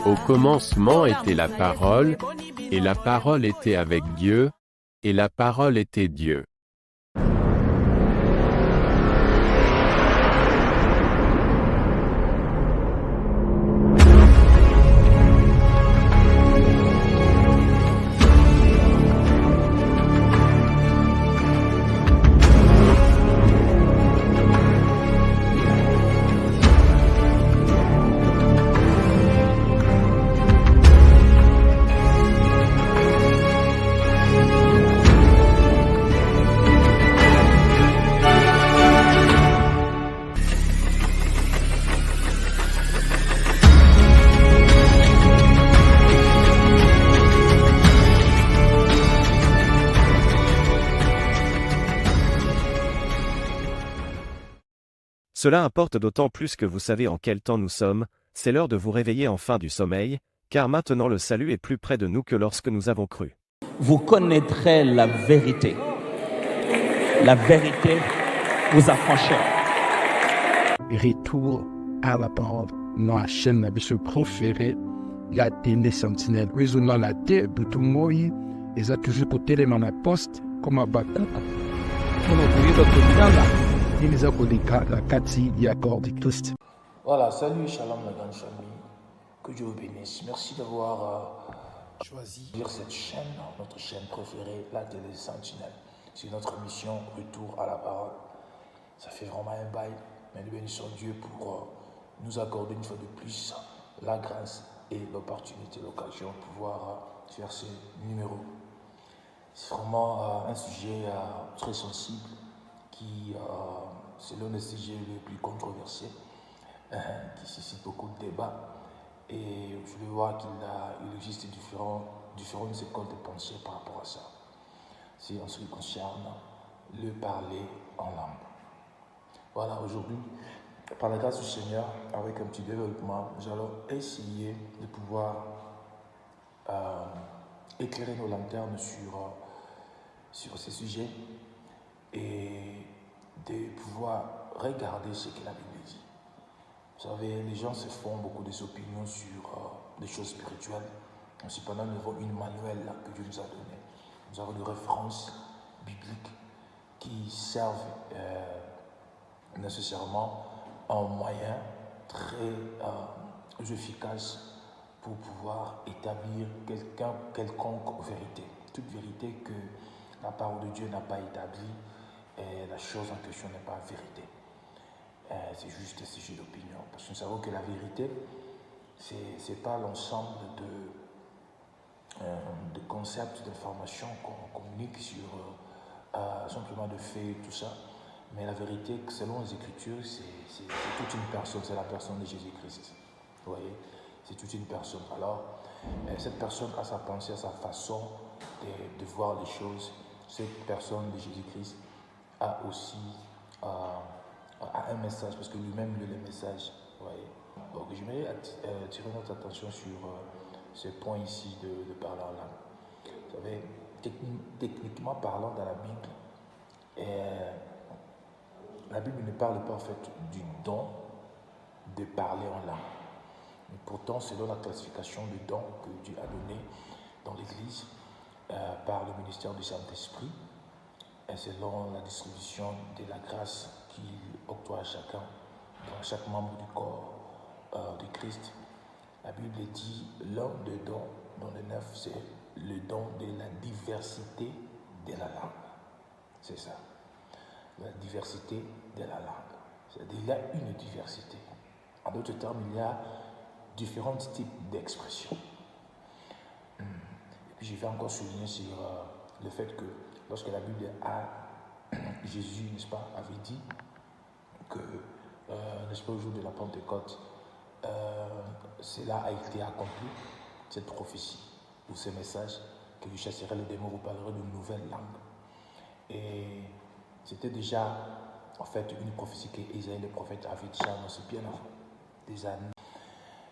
Au commencement était la parole, et la parole était avec Dieu, et la parole était Dieu. Cela importe d'autant plus que vous savez en quel temps nous sommes, c'est l'heure de vous réveiller enfin du sommeil, car maintenant le salut est plus près de nous que lorsque nous avons cru. Vous connaîtrez la vérité. La vérité vous affranchira. Retour à la parole. Dans la chaîne de préférée, la télé sentinelle résonnant la terre de tout moyen, et a toujours pour tellement la poste comme un bâtard. On a voulu notre bien là. Il les a connus la Cathy, il accorde Christ. Voilà, salut, shalom la grande famille, que Dieu vous bénisse. Merci d'avoir choisi cette chaîne, notre chaîne préférée, la télé sentinelle. C'est notre mission, retour à la parole. Ça fait vraiment un bail, mais nous bénissons Dieu pour nous accorder une fois de plus la grâce et l'opportunité, l'occasion de pouvoir faire ce numéro. C'est vraiment un sujet très sensible qui, selon les sujets les plus controversés, qui suscite beaucoup de débats. Et je vais voir qu'il existe différentes écoles de pensée par rapport à ça. C'est en ce qui concerne le parler en langue. Voilà, aujourd'hui, par la grâce du Seigneur, avec un petit développement, nous allons essayer de pouvoir éclairer nos lanternes sur ces sujets et de pouvoir regarder ce que la Bible dit. Vous savez, les gens se font beaucoup des opinions sur des choses spirituelles. Cependant, nous avons une manuel que Dieu nous a donné. Nous avons des références bibliques qui servent nécessairement un moyen très efficace pour pouvoir établir quelconque vérité. Toute vérité que la parole de Dieu n'a pas établie, et la chose en question n'est pas vérité. C'est juste un sujet d'opinion. Parce que nous savons que la vérité, ce n'est pas l'ensemble de concepts, d'informations qu'on communique sur simplement de faits, tout ça. Mais la vérité, selon les Écritures, c'est toute une personne, c'est la personne de Jésus-Christ. Vous voyez, c'est toute une personne. Alors, cette personne a sa pensée, a sa façon de voir les choses. Cette personne de Jésus-Christ a aussi un message, parce que lui-même lit les messages. Vous voyez. Donc, je vais attirer notre attention sur ce point ici de parler en langue. Vous savez, techniquement parlant dans la Bible ne parle pas en fait du don de parler en langue. Mais pourtant, selon la classification du don que Dieu a donné dans l'Église par le ministère du Saint-Esprit, et selon la distribution de la grâce qu'il octroie à chacun, dans chaque membre du corps de Christ, la Bible dit l'un des dons, dans le 9, c'est le don de la diversité de la langue. C'est ça. La diversité de la langue. C'est-à-dire qu'il y a une diversité. En d'autres termes, il y a différents types d'expressions. Et puis je vais encore souligner sur le fait que lorsque la Bible Jésus, n'est-ce pas, avait dit que, n'est-ce pas, au jour de la Pentecôte, cela a été accompli, cette prophétie ou ce message, que vous chasserez les démons, vous parlerez de nouvelles langues. Et c'était déjà, en fait, une prophétie qu'Ésaïe, le prophète, avait déjà annoncé bien avant, des années.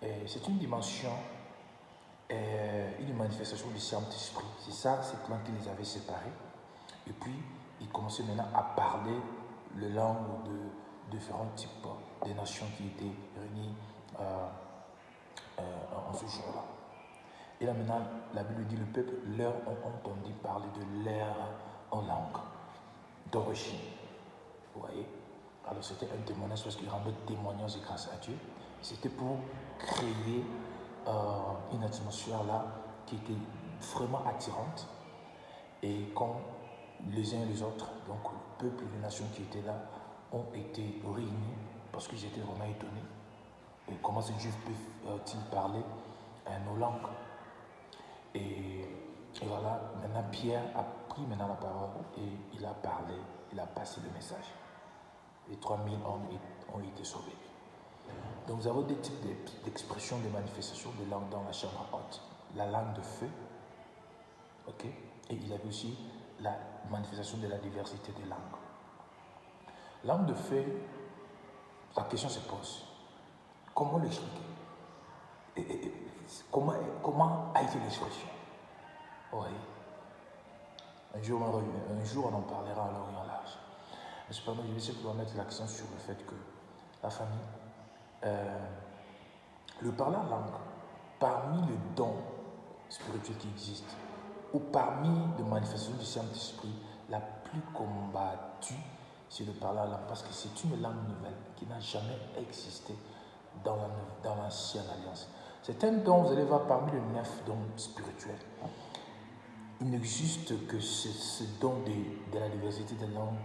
Et c'est une dimension, une manifestation du Saint-Esprit. C'est ça, c'est plan qui les avait séparés. Et puis, ils commençaient maintenant à parler les langues de différents types de nations qui étaient réunies en ce jour-là. Et là maintenant, la Bible dit, le peuple leur ont entendu parler de leur en langue d'origine. Vous voyez? Alors c'était un témoignage parce qu'il rendait témoignage grâce à Dieu. C'était pour créer une atmosphère là qui était vraiment attirante. Et quand les uns et les autres, donc le peuple et les nations qui étaient là, ont été réunis parce qu'ils étaient vraiment étonnés. Et comment ces Juifs peuvent-ils parler nos langues? Et voilà, maintenant Pierre a pris maintenant la parole et il a parlé, il a passé le message. Les 3000 hommes ont été sauvés. Donc nous avons des types d'expressions, de manifestations de langue dans la chambre haute. La langue de feu, ok? Et il y avait aussi la manifestation de la diversité des langues. Langue de feu, la question se pose. Comment l'expliquer? Comment a été l'expression? Oui. Un jour on en parlera à long et en large. Mais cependant, je vais simplement mettre l'accent sur le fait que la famille, le parler en langue, parmi les dons spirituels qui existent, ou parmi les manifestations du Saint-Esprit, la plus combattue, c'est le parler en langue, parce que c'est une langue nouvelle qui n'a jamais existé dans l'ancienne alliance. C'est un don, vous allez voir, parmi les 9 dons spirituels. Il n'existe que ce don de la diversité des langues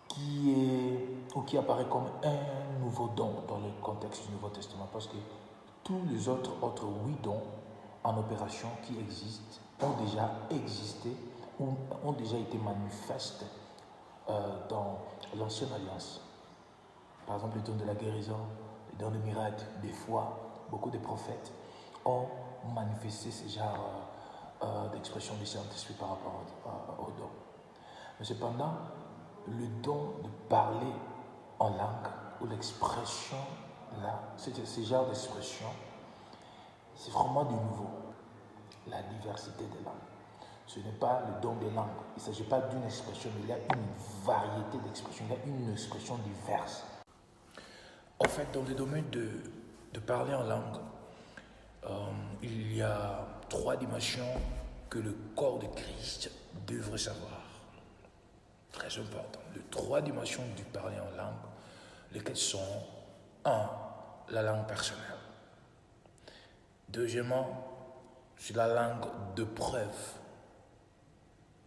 qui apparaît comme un nouveau don dans le contexte du Nouveau Testament, parce que tous les autres 8 dons en opération qui existent ont déjà existé ou ont déjà été manifestes dans l'ancienne alliance. Par exemple, le don de la guérison, le don de miracle, des fois, beaucoup de prophètes ont manifesté ce genre d'expression du Saint-Esprit par rapport au don. Mais cependant, le don de parler en langue ou l'expression, là, ce genre d'expression, c'est vraiment du nouveau. La diversité des langues. Ce n'est pas le don des langues. Il ne s'agit pas d'une expression, mais il y a une variété d'expressions, il y a une expression diverse. En fait, dans le domaine de parler en langue, il y a 3 dimensions que le corps de Christ devrait savoir. Très important. Les 3 dimensions du parler en langue, lesquelles sont 1. La langue personnelle. Deuxièmement, c'est la langue de preuve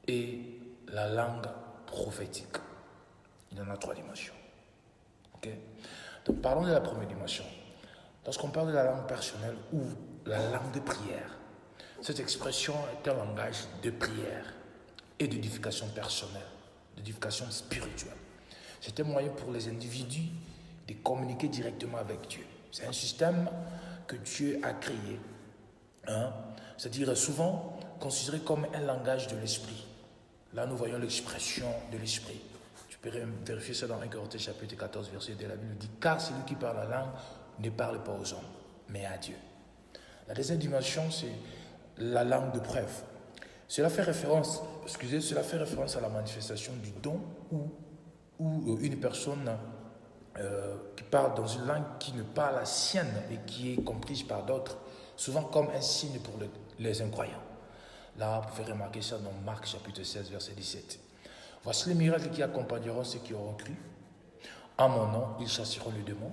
et la langue prophétique. Il y en a 3 dimensions. Okay? Donc parlons de la première dimension. Lorsqu'on parle de la langue personnelle ou la langue de prière, cette expression est un langage de prière et d'édification personnelle, d'édification spirituelle. C'est un moyen pour les individus de communiquer directement avec Dieu. C'est un système que Dieu a créé. C'est-à-dire souvent considéré comme un langage de l'esprit. Là, nous voyons l'expression de l'esprit. Tu peux vérifier ça dans 1 Corinthiens chapitre 14, verset 2. La Bible dit « Car celui qui parle la langue ne parle pas aux hommes, mais à Dieu. » La deuxième dimension, c'est la langue de preuve. Cela fait référence à la manifestation du don où une personne qui parle dans une langue qui n'est pas la sienne et qui est comprise par d'autres, souvent comme un signe pour les incroyants. Là, vous pouvez remarquer ça dans Marc chapitre 16, verset 17. Voici les miracles qui accompagneront ceux qui auront cru. En mon nom, ils chasseront les démons,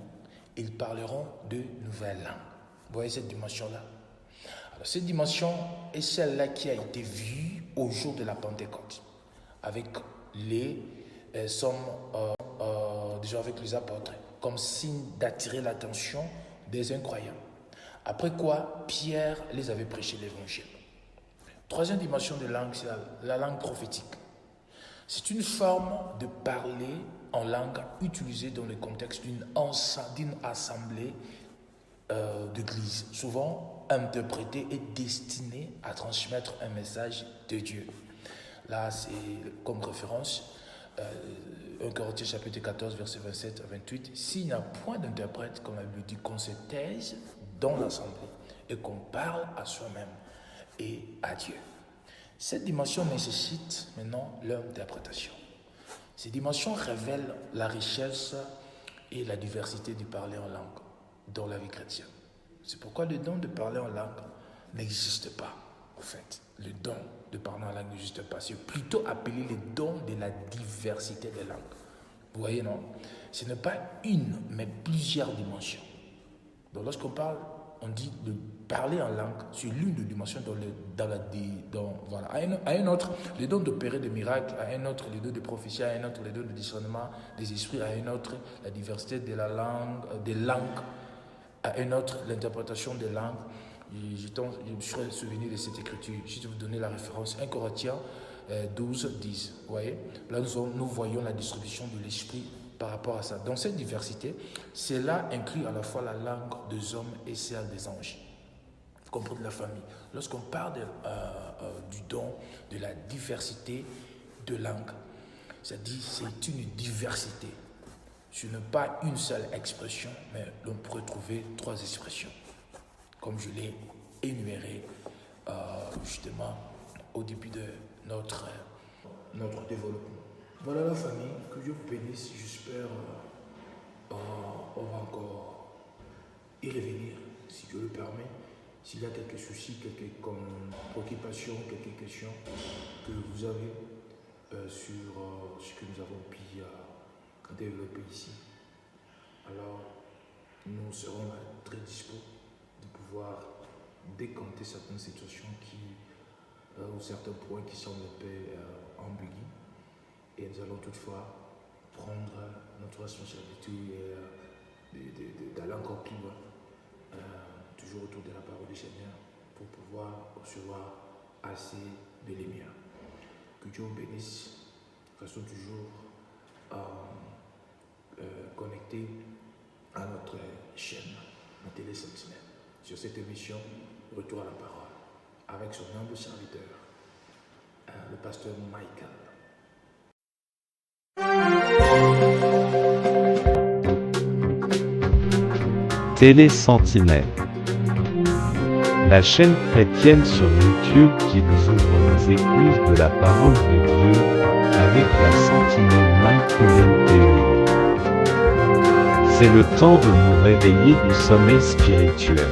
ils parleront de nouvelles langues. Vous voyez cette dimension-là? Alors, cette dimension est celle-là qui a été vue au jour de la Pentecôte, avec les avec les apôtres, comme signe d'attirer l'attention des incroyants. Après quoi, Pierre les avait prêché l'évangile. Troisième dimension de langue, c'est la langue prophétique. C'est une forme de parler en langue utilisée dans le contexte d'une assemblée d'église, souvent interprétée et destinée à transmettre un message de Dieu. Là, c'est comme référence 1 Corinthiens chapitre 14, verset 27 à 28. S'il n'y a point d'interprète, comme la Bible dit, qu'on se taise dans l'assemblée et qu'on parle à soi-même et à Dieu. Cette dimension nécessite maintenant l'interprétation. Ces dimensions révèlent la richesse et la diversité du parler en langue dans la vie chrétienne. C'est pourquoi le don de parler en langue n'existe pas, en fait. Le don de parler en langue n'existe pas. C'est plutôt appelé le don de la diversité des langues. Vous voyez, non? Ce n'est pas une, mais plusieurs dimensions. Donc, lorsqu'on parle, on dit de parler en langue, c'est l'une des dimensions voilà. À un autre, le don d'opérer des miracles, à un autre, le don de prophétie, à un autre, le don de discernement des esprits, à un autre, la diversité de la langue, des langues, à un autre, l'interprétation des langues. Je me suis souvenu de cette écriture. Je vais vous donner la référence. 1 Corinthiens 12, 10. Vous voyez? Là, nous voyons la distribution de l'esprit par rapport à ça. Dans cette diversité, cela inclut à la fois la langue des hommes et celle des anges. Vous comprenez, la famille. Lorsqu'on parle du don, de la diversité de langues, c'est-à-dire c'est une diversité. Ce n'est pas une seule expression, mais l'on pourrait trouver 3 expressions, comme je l'ai énuméré justement au début de notre développement. Voilà la famille, que Dieu vous bénisse. J'espère on va encore y revenir, si Dieu le permet. S'il y a quelques soucis, quelques préoccupations, quelques questions que vous avez sur ce que nous avons pu développer ici, alors nous serons très dispos de pouvoir décanter certaines situations ou certains points qui semblent un peu ambigus. Et nous allons toutefois prendre notre responsabilité d'aller encore plus loin, toujours autour de la parole du Seigneur, pour pouvoir recevoir assez de lumière. Que Dieu vous bénisse. Restons toujours connectés à notre chaîne, la Télé Sentinelle, sur cette émission Retour à la parole, avec son humble serviteur, le pasteur Michael. Télé Sentinelle, la chaîne chrétienne sur YouTube qui vous ouvre les écluses de la parole de Dieu avec la Sentinelle Michael TV. C'est le temps de nous réveiller du sommeil spirituel.